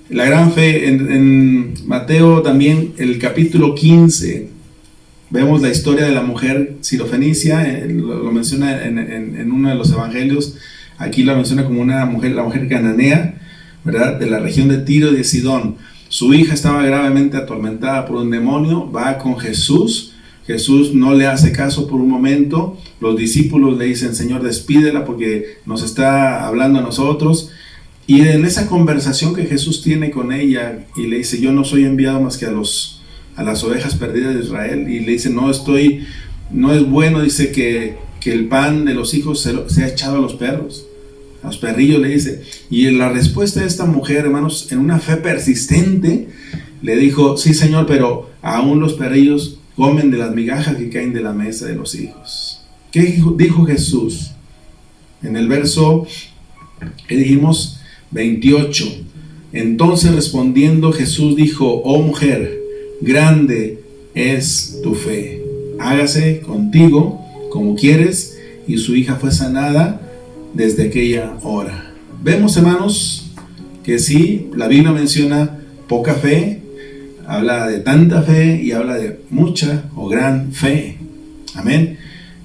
La gran fe en Mateo también, el capítulo 15, vemos la historia de la mujer sirofenicia. Lo menciona en uno de los evangelios. Aquí la menciona como la mujer cananea, ¿verdad? De la región de Tiro y de Sidón. Su hija estaba gravemente atormentada por un demonio, va con Jesús. Jesús no le hace caso por un momento. Los discípulos le dicen, Señor, despídela porque nos está hablando a nosotros. Y en esa conversación que Jesús tiene con ella, y le dice, yo no soy enviado más que a las ovejas perdidas de Israel. Y le dice, no es bueno, dice, que el pan de los hijos se ha echado a los perros. A los perrillos le dice. Y la respuesta de esta mujer, hermanos, en una fe persistente, le dijo, sí, Señor, pero aún los perrillos comen de las migajas que caen de la mesa de los hijos. ¿Qué dijo Jesús? En el verso que dijimos 28. Entonces respondiendo Jesús dijo, oh mujer, grande es tu fe. Hágase contigo como quieres. y su hija fue sanada desde aquella hora. Vemos, hermanos, que sí, la Biblia menciona poca fe, habla de tanta fe y habla de mucha o gran fe. Amén.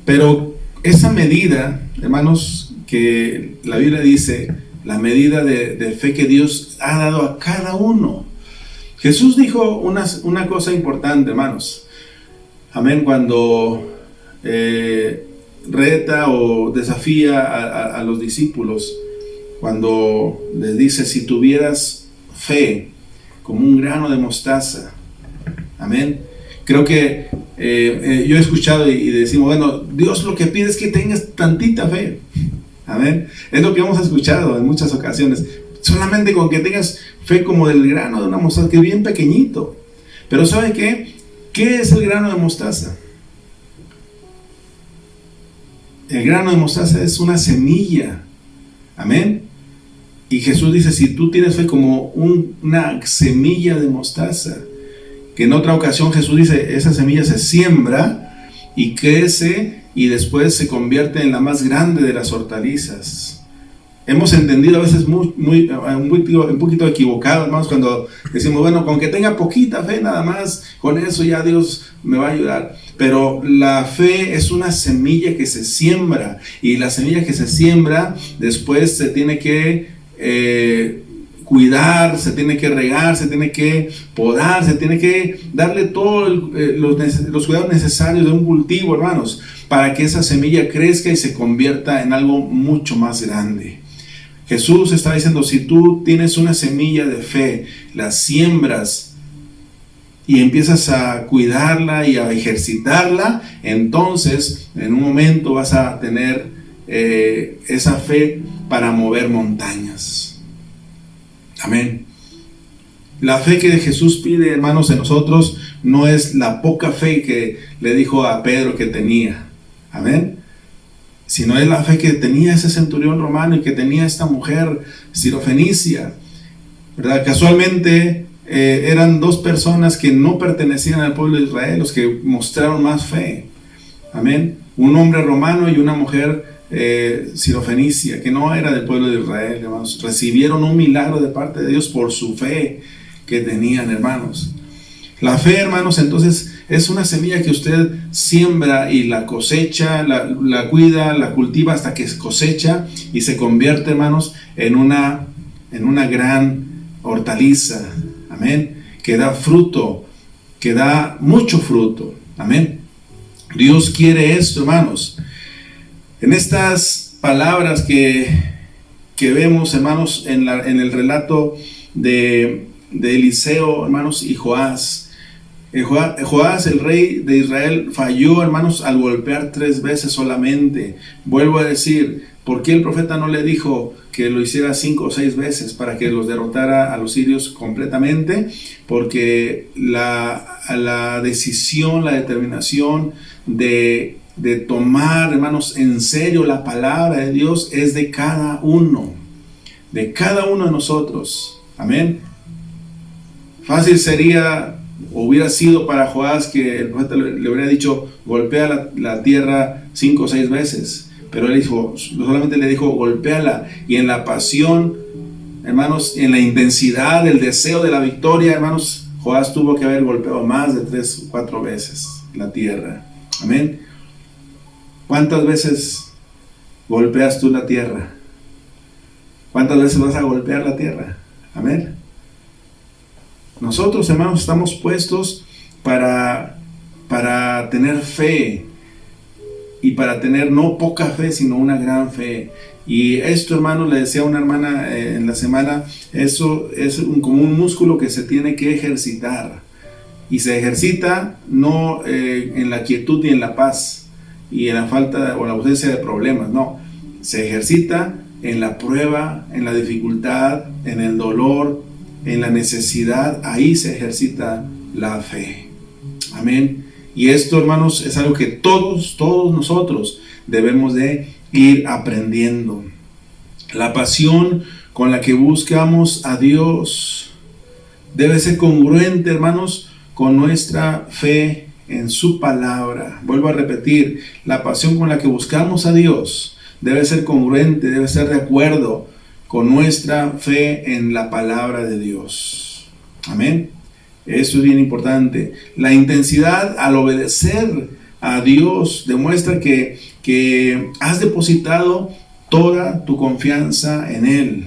Pero esa medida, hermanos, que la Biblia dice, la medida de fe que Dios ha dado a cada uno. Jesús dijo una cosa importante, hermanos. Amén. Cuando reta o desafía a los discípulos, cuando les dice, si tuvieras fe como un grano de mostaza. Amén. Creo que yo he escuchado y decimos, bueno, Dios lo que pide es que tengas tantita fe. Amén. Es lo que hemos escuchado en muchas ocasiones. Solamente con que tengas fe como del grano de una mostaza, que es bien pequeñito. Pero ¿sabe qué? ¿Qué es el grano de mostaza? El grano de mostaza es una semilla. Amén. Y Jesús dice, si tú tienes fe como una semilla de mostaza, que en otra ocasión Jesús dice, esa semilla se siembra y crece y después se convierte en la más grande de las hortalizas. Hemos entendido a veces un poquito equivocado, hermanos, cuando decimos, bueno, con que tenga poquita fe nada más, con eso ya Dios me va a ayudar. Pero la fe es una semilla que se siembra, y la semilla que se siembra después se tiene que cuidar, se tiene que regar, se tiene que podar, se tiene que darle todos los cuidados necesarios de un cultivo, hermanos, para que esa semilla crezca y se convierta en algo mucho más grande. Jesús está diciendo, si tú tienes una semilla de fe, la siembras y empiezas a cuidarla y a ejercitarla, entonces en un momento vas a tener esa fe para mover montañas. Amén. La fe que Jesús pide, hermanos, en nosotros no es la poca fe que le dijo a Pedro que tenía. Amén. Sino es la fe que tenía ese centurión romano y que tenía esta mujer sirofenicia, ¿verdad? Casualmente eran dos personas que no pertenecían al pueblo de Israel los que mostraron más fe. Amén. Un hombre romano y una mujer sirofenicia, que no era del pueblo de Israel, hermanos. Recibieron un milagro de parte de Dios por su fe que tenían, hermanos. La fe, hermanos, entonces es una semilla que usted siembra y la cosecha, la cuida, la cultiva hasta que cosecha y se convierte, hermanos, en una gran hortaliza. Amén. Que da fruto, que da mucho fruto. Amén. Dios quiere esto, hermanos. En estas palabras que vemos, hermanos, en el relato de Eliseo, hermanos, y Joás. Joás, el rey de Israel, falló, hermanos, al golpear 3 veces solamente. Vuelvo a decir, ¿por qué el profeta no le dijo que lo hiciera 5 o 6 veces para que los derrotara a los sirios completamente? Porque la decisión, la determinación de tomar, hermanos, en serio la palabra de Dios es de cada uno de nosotros. Amén. Fácil sería, o hubiera sido para Joás que el profeta le hubiera dicho, golpea la tierra 5 o 6 veces, pero él dijo, solamente le dijo, golpéala. Y en la pasión, hermanos, en la intensidad, el deseo de la victoria, hermanos, Joás tuvo que haber golpeado más de 3 o 4 veces la tierra. Amén. ¿Cuántas veces golpeas tú la tierra? ¿Cuántas veces vas a golpear la tierra? Amén. Nosotros, hermanos, estamos puestos para tener fe, y para tener no poca fe, sino una gran fe. Y esto, hermano, le decía a una hermana en la semana, eso es como un músculo que se tiene que ejercitar. Y se ejercita no en la quietud ni en la paz, y en la falta o la ausencia de problemas, no. Se ejercita en la prueba, en la dificultad, en el dolor, en la necesidad. Ahí se ejercita la fe. Amén. Y esto, hermanos, es algo que todos nosotros debemos de ir aprendiendo. La pasión con la que buscamos a Dios debe ser congruente, hermanos, con nuestra fe en su palabra. Vuelvo a repetir, la pasión con la que buscamos a Dios debe ser congruente, debe ser de acuerdo con nuestra fe en la palabra de Dios. Amén. Eso es bien importante. La intensidad al obedecer a Dios demuestra que has depositado toda tu confianza en Él.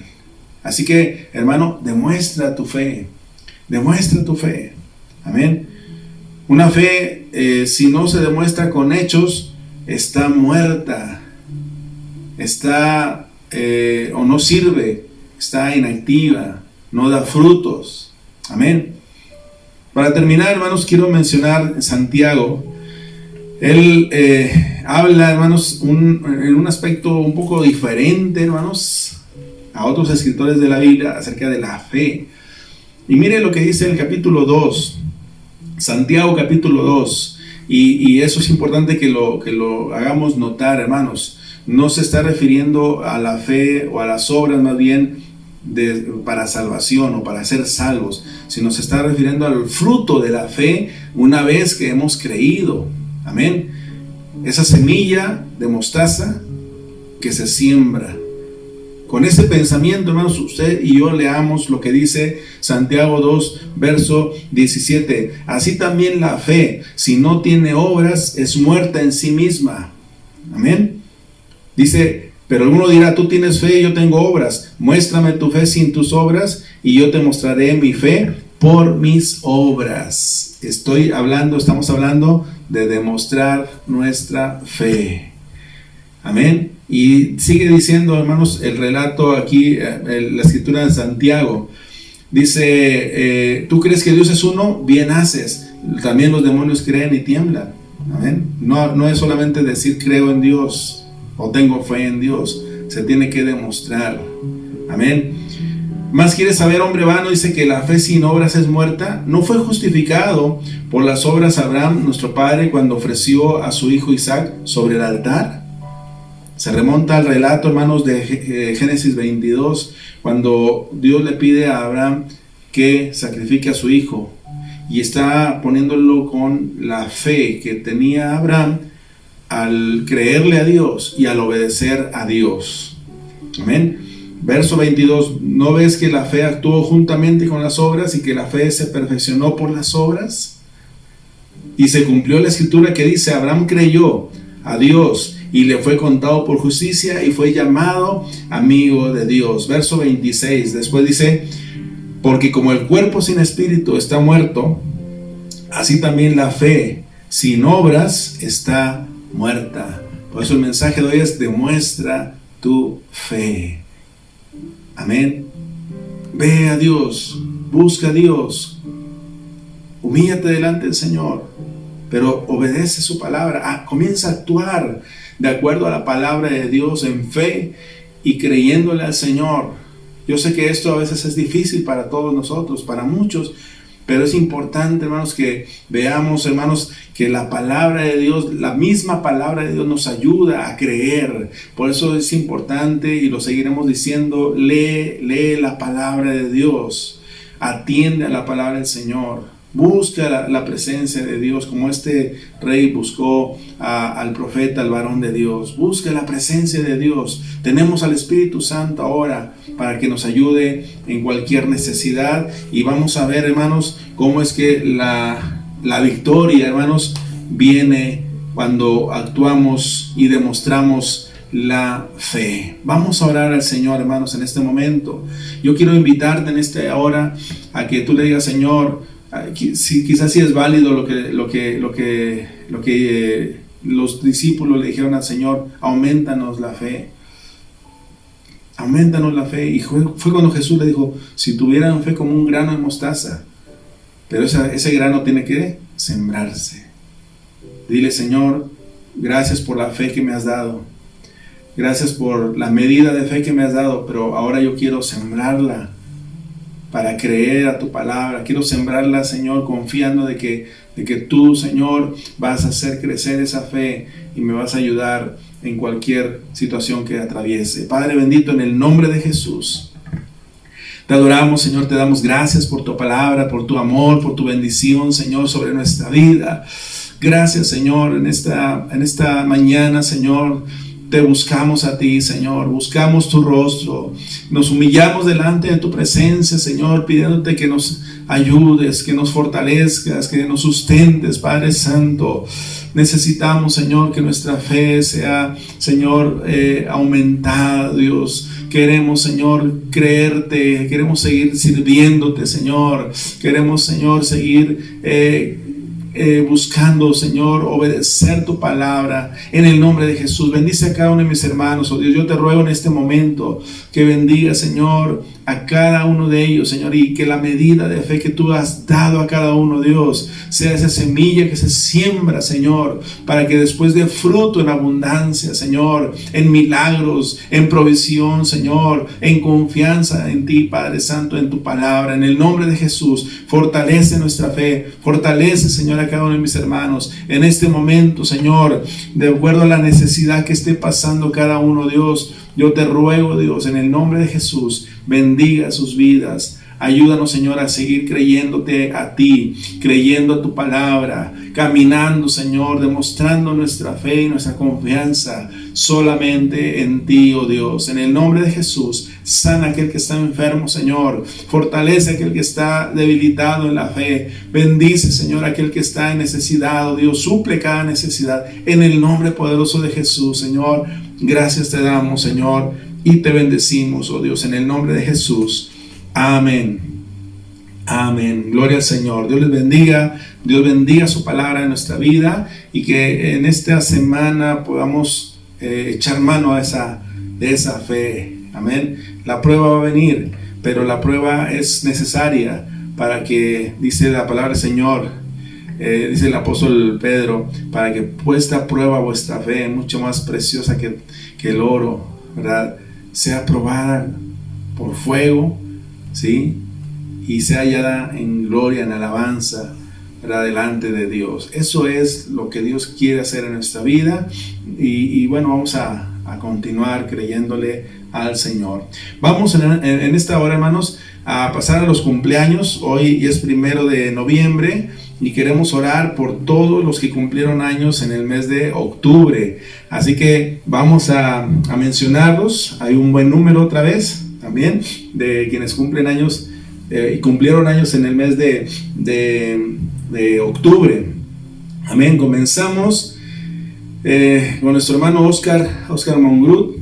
Así que, hermano, demuestra tu fe. Demuestra tu fe. Amén. Una fe, si no se demuestra con hechos, está muerta. Está o no sirve. Está inactiva. No da frutos. Amén. Para terminar, hermanos, quiero mencionar Santiago. Él habla, hermanos, en un aspecto un poco diferente, hermanos, a otros escritores de la Biblia acerca de la fe. Y mire lo que dice el capítulo 2, Santiago capítulo 2, y eso es importante que lo hagamos notar, hermanos. No se está refiriendo a la fe o a las obras más bien para salvación o para ser salvos, sino se está refiriendo al fruto de la fe una vez que hemos creído. Amén. Esa semilla de mostaza que se siembra. Con ese pensamiento, hermanos, usted y yo leamos lo que dice Santiago 2, verso 17. Así también la fe, si no tiene obras, es muerta en sí misma. Amén. Dice, pero alguno dirá, tú tienes fe y yo tengo obras. Muéstrame tu fe sin tus obras y yo te mostraré mi fe por mis obras. Estamos hablando de demostrar nuestra fe. Amén. Y sigue diciendo, hermanos, el relato aquí, la escritura de Santiago. Dice, ¿tú crees que Dios es uno? Bien haces. También los demonios creen y tiemblan. Amén. No es solamente decir creo en Dios o tengo fe en Dios. Se tiene que demostrar. Amén. Más quieres saber, hombre vano, dice que la fe sin obras es muerta. ¿No fue justificado por las obras Abraham, nuestro padre, cuando ofreció a su hijo Isaac sobre el altar? Se remonta al relato, hermanos, de Génesis 22, cuando Dios le pide a Abraham que sacrifique a su hijo. Y está poniéndolo con la fe que tenía Abraham al creerle a Dios y al obedecer a Dios. Amén. Verso 22, ¿no ves que la fe actuó juntamente con las obras y que la fe se perfeccionó por las obras? Y se cumplió la escritura que dice, Abraham creyó a Dios y le fue contado por justicia y fue llamado amigo de Dios. Verso 26, después dice, porque como el cuerpo sin espíritu está muerto, así también la fe sin obras está muerta. Por eso el mensaje de hoy es, demuestra tu fe. Amén. Ve a Dios, busca a Dios, humíllate delante del Señor, pero obedece su palabra. Comienza a actuar de acuerdo a la palabra de Dios en fe y creyéndole al Señor. Yo sé que esto a veces es difícil para todos nosotros, para muchos, pero es importante, hermanos, que veamos, hermanos, que la palabra de Dios, la misma palabra de Dios nos ayuda a creer. Por eso es importante, y lo seguiremos diciendo, lee la palabra de Dios, atiende a la palabra del Señor. Busca la presencia de Dios, como este rey buscó al profeta, al varón de Dios. Busca la presencia de Dios. Tenemos al Espíritu Santo ahora para que nos ayude en cualquier necesidad. Y vamos a ver, hermanos, cómo es que la victoria, hermanos, viene cuando actuamos y demostramos la fe. Vamos a orar al Señor, hermanos, en este momento. Yo quiero invitarte en esta hora a que tú le digas, Señor, quizás sí es válido lo que los discípulos le dijeron al Señor, aumentanos la fe. Aumentanos la fe. Y fue cuando Jesús le dijo, si tuvieran fe como un grano de mostaza, pero ese grano tiene que sembrarse. Dile, Señor, gracias por la fe que me has dado. Gracias por la medida de fe que me has dado, pero ahora yo quiero sembrarla para creer a tu palabra. Quiero sembrarla, Señor, confiando de que tú, Señor, vas a hacer crecer esa fe y me vas a ayudar en cualquier situación que atraviese. Padre bendito, en el nombre de Jesús, te adoramos, Señor, te damos gracias por tu palabra, por tu amor, por tu bendición, Señor, sobre nuestra vida. Gracias, Señor, en esta mañana, Señor. Te buscamos a ti, Señor, buscamos tu rostro, nos humillamos delante de tu presencia, Señor, pidiéndote que nos ayudes, que nos fortalezcas, que nos sustentes, Padre Santo. Necesitamos, Señor, que nuestra fe sea, Señor, aumentada, Dios. Queremos, Señor, creerte, queremos seguir sirviéndote, Señor. Queremos, Señor, seguir buscando, Señor, obedecer tu palabra en el nombre de Jesús. Bendice a cada uno de mis hermanos, oh Dios. Yo te ruego en este momento que bendiga, Señor, a cada uno de ellos, Señor, y que la medida de fe que tú has dado a cada uno, Dios, sea esa semilla que se siembra, Señor, para que después dé fruto en abundancia, Señor, en milagros, en provisión, Señor, en confianza en ti, Padre Santo, en tu palabra, en el nombre de Jesús. Fortalece nuestra fe, fortalece, Señor, a cada uno de mis hermanos en este momento, Señor, de acuerdo a la necesidad que esté pasando cada uno, Dios. Yo te ruego, Dios, en el nombre de Jesús, bendiga sus vidas. Ayúdanos, Señor, a seguir creyéndote a ti, creyendo a tu palabra, caminando, Señor, demostrando nuestra fe y nuestra confianza solamente en ti, oh Dios. En el nombre de Jesús, sana a aquel que está enfermo, Señor. Fortalece a aquel que está debilitado en la fe. Bendice, Señor, a aquel que está en necesidad, oh Dios. Suple cada necesidad. En el nombre poderoso de Jesús, Señor. Gracias te damos, Señor, y te bendecimos, oh Dios, en el nombre de Jesús. Amén. Amén. Gloria al Señor. Dios les bendiga. Dios bendiga su palabra en nuestra vida y que en esta semana podamos echar mano de esa fe. Amén. La prueba va a venir, pero la prueba es necesaria para que, dice la palabra del Señor, dice el apóstol Pedro, para que puesta a prueba vuestra fe, mucho más preciosa que el oro, ¿verdad?, sea probada por fuego, ¿sí?, y sea hallada en gloria, en alabanza, ¿verdad?, delante de Dios. Eso es lo que Dios quiere hacer en nuestra vida y bueno, vamos a continuar creyéndole al Señor. Vamos en esta hora, hermanos, a pasar a los cumpleaños. Hoy es 1 de noviembre y queremos orar por todos los que cumplieron años en el mes de octubre. Así que vamos a mencionarlos. Hay un buen número otra vez también de quienes cumplen años y cumplieron años en el mes de octubre. Amén. Comenzamos con nuestro hermano Oscar Mongrut,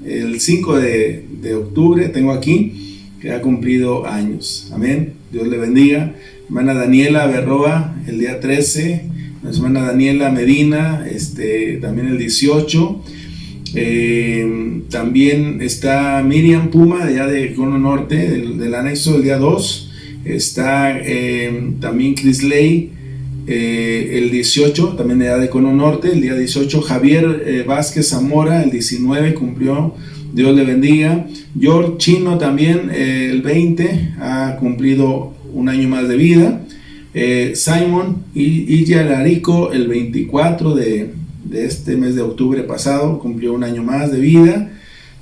el 5 de octubre, tengo aquí, que ha cumplido años. Amén. Dios le bendiga. Hermana Daniela Berroa, el día 13. Nuestra hermana Daniela Medina, también el 18. También está Miriam Puma, de allá de Cono Norte, del anexo, el día 2. Está también Crisley, el 18, también de allá de Cono Norte, el día 18. Javier Vázquez Zamora, el 19, cumplió. Dios le bendiga. George Chino también, el 20, ha cumplido un año más de vida. Simon Iyalarico, el 24 de este mes de octubre pasado, cumplió un año más de vida.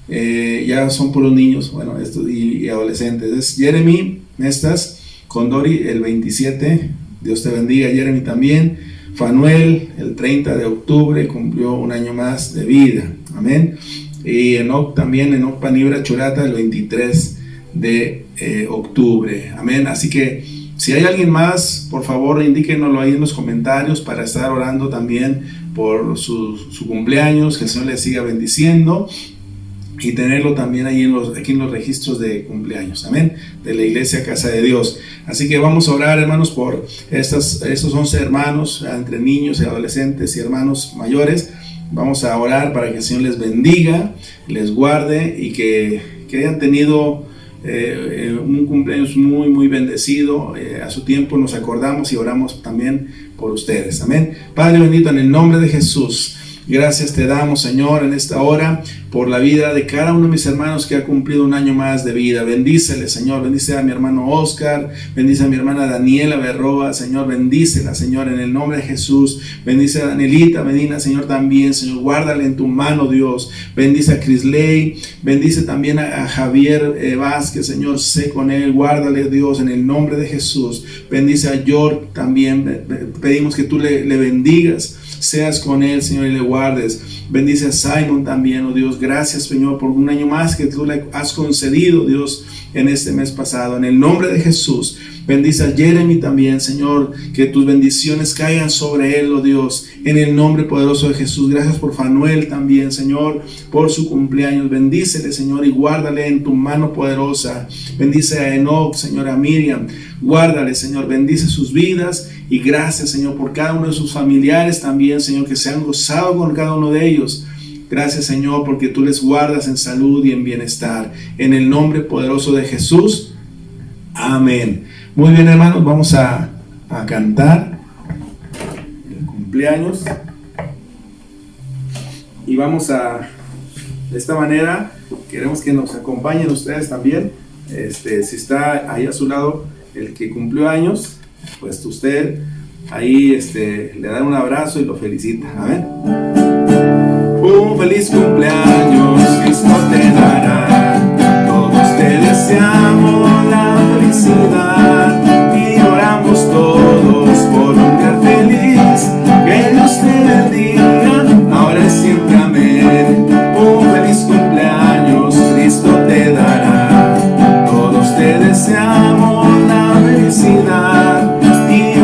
Ya son puros niños, bueno, y adolescentes. Es Jeremy Mestas Condori, el 27. Dios te bendiga, Jeremy, también. Fanuel, el 30 de octubre, cumplió un año más de vida. Amén. Y Enoch también, Enoch Panibra Churata, el 23 de octubre. Amén. Así que si hay alguien más, por favor indíquenoslo ahí en los comentarios para estar orando también por su cumpleaños, que el Señor le siga bendiciendo y tenerlo también ahí aquí en los registros de cumpleaños. Amén. De la iglesia Casa de Dios. Así que vamos a orar, hermanos, por esos 11 hermanos, entre niños y adolescentes y hermanos mayores. Vamos a orar para que el Señor les bendiga, les guarde y que hayan tenido un cumpleaños muy, muy bendecido. A su tiempo nos acordamos y oramos también por ustedes. Amén. Padre bendito, en el nombre de Jesús, Gracias te damos, Señor, en esta hora por la vida de cada uno de mis hermanos que ha cumplido un año más de vida. Bendícele, Señor. Bendice a mi hermano Oscar. Bendice a mi hermana Daniela Berroa, Señor. Bendícela, Señor, en el nombre de Jesús. Bendice a Danielita Medina, Señor, también, Señor. Guárdale en tu mano, Dios. Bendice a Crisley. Bendice también a Javier Vázquez, Señor. Sé con él. Guárdale, Dios, en el nombre de Jesús. Bendice a York también. Pedimos que tú le bendigas. Seas con él, Señor, y le guardes. Bendice a Simon también, oh Dios. Gracias, Señor, por un año más que tú le has concedido, Dios, en este mes pasado. En el nombre de Jesús. Bendice a Jeremy también, Señor. Que tus bendiciones caigan sobre él, oh Dios. En el nombre poderoso de Jesús. Gracias por Fanuel también, Señor, por su cumpleaños. Bendícele, Señor, y guárdale en tu mano poderosa. Bendice a Enoch, Señor, a Miriam. Guárdale, Señor. Bendice sus vidas. Y gracias, Señor, por cada uno de sus familiares también, Señor, que se han gozado con cada uno de ellos. Gracias, Señor, porque tú les guardas en salud y en bienestar. En el nombre poderoso de Jesús. Amén. Muy bien, hermanos, vamos a cantar el cumpleaños. Y vamos a, de esta manera, queremos que nos acompañen ustedes también. Si está ahí a su lado el que cumplió años, pues usted ahí le da un abrazo y lo felicita. Amén. Un feliz cumpleaños Cristo te dará. Todos te deseamos la felicidad y oramos todos por un día feliz. Que Dios te bendiga ahora y siempre. Amén. Un feliz cumpleaños Cristo te dará. Todos te deseamos la felicidad.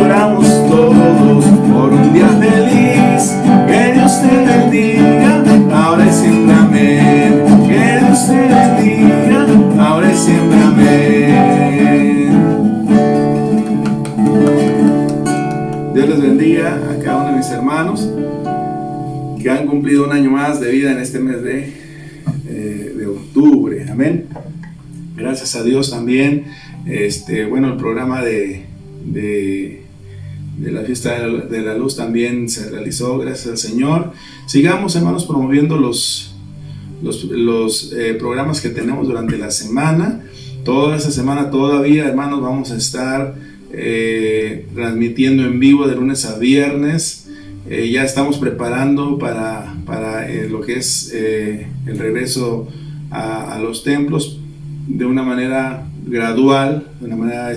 Oramos todos por un día feliz. Que Dios te bendiga ahora y siempre. Amén. Que Dios te bendiga ahora y siempre. Amén. Dios les bendiga a cada uno de mis hermanos que han cumplido un año más de vida en este mes de octubre. Amén. Gracias a Dios también. El programa de la fiesta de la luz también se realizó, gracias al Señor. Sigamos, hermanos, promoviendo los programas que tenemos durante la semana. Toda esa semana todavía, hermanos, vamos a estar transmitiendo en vivo de lunes a viernes. Ya estamos preparando para lo que es el regreso a los templos de una manera gradual, de una manera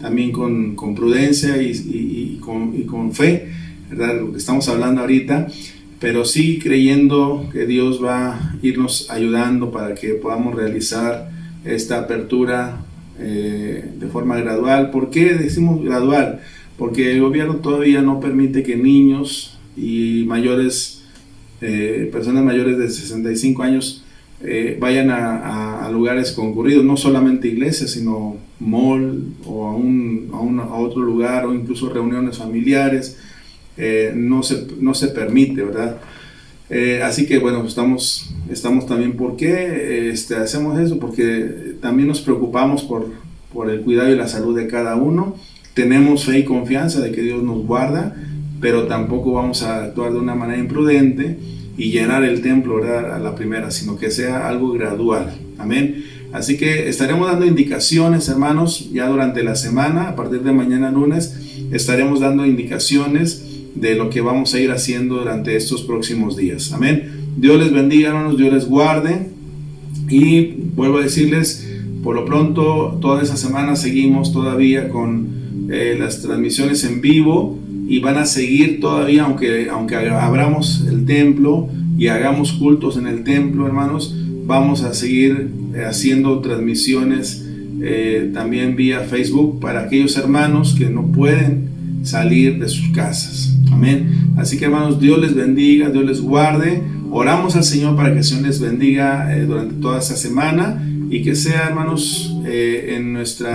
también con prudencia y con fe, ¿verdad? Lo que estamos hablando ahorita, pero sí creyendo que Dios va a irnos ayudando para que podamos realizar esta apertura de forma gradual. ¿Por qué decimos gradual? Porque el gobierno todavía no permite que niños y mayores, personas mayores de 65 años vayan a lugares concurridos, no solamente iglesias, sino mall o a otro lugar, o incluso reuniones familiares. No se permite, ¿verdad? Así que bueno, estamos también. ¿Por qué hacemos eso? Porque también nos preocupamos por el cuidado y la salud de cada uno. Tenemos fe y confianza de que Dios nos guarda, pero tampoco vamos a actuar de una manera imprudente y llenar el templo, ¿verdad?, a la primera, sino que sea algo gradual. Amén. Así que estaremos dando indicaciones, hermanos, ya durante la semana. A partir de mañana lunes estaremos dando indicaciones de lo que vamos a ir haciendo durante estos próximos días. Amén. Dios les bendiga, hermanos, Dios les guarde. Y vuelvo a decirles, por lo pronto, toda esa semana seguimos todavía con las transmisiones en vivo, y van a seguir todavía, aunque abramos el templo y hagamos cultos en el templo, hermanos. Vamos a seguir haciendo transmisiones también vía Facebook para aquellos hermanos que no pueden salir de sus casas. Amén. Así que, hermanos, Dios les bendiga, Dios les guarde. Oramos al Señor para que el Señor les bendiga durante toda esta semana, y que sea, hermanos, en nuestro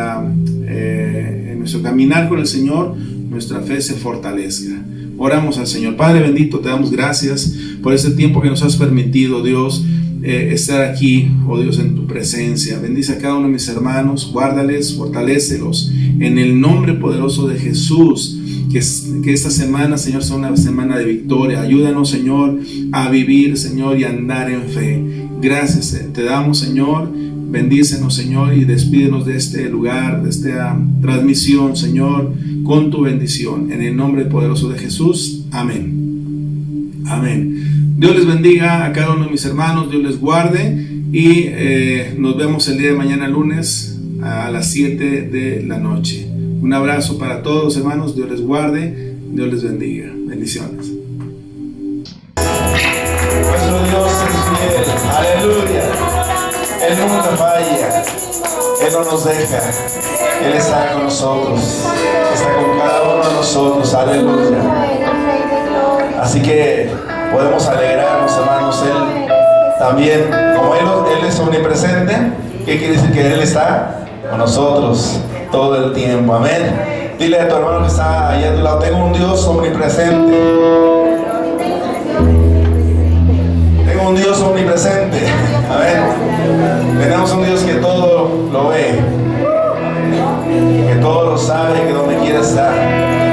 caminar con el Señor, nuestra fe se fortalezca. Oramos al Señor. Padre bendito, te damos gracias por este tiempo que nos has permitido, Dios, estar aquí, oh Dios, en tu presencia. Bendice a cada uno de mis hermanos, guárdales, fortalécelos en el nombre poderoso de Jesús. Que esta semana, Señor, sea una semana de victoria. Ayúdanos, Señor, a vivir, Señor, y a andar en fe. Gracias te damos, Señor. Bendícenos, Señor, y despídenos de este lugar, de esta transmisión, Señor, con tu bendición. En el nombre poderoso de Jesús. Amén. Amén. Dios les bendiga a cada uno de mis hermanos. Dios les guarde. Y nos vemos el día de mañana, lunes, a las 7 de la noche. Un abrazo para todos, hermanos. Dios les guarde. Dios les bendiga. Bendiciones. Nuestro Dios es fiel. Aleluya. Él nunca falla. Él no nos deja. Él está con nosotros. Está con cada uno de nosotros. Aleluya. Así que podemos alegrarnos, hermanos. Él también, como Él es omnipresente, ¿qué quiere decir? Que Él está con nosotros todo el tiempo. Amén. Dile a tu hermano que está allá a tu lado: tengo un Dios omnipresente. Tengo un Dios omnipresente. Amén. Tenemos un Dios que todo lo ve, que todo lo sabe, que donde quiera estar.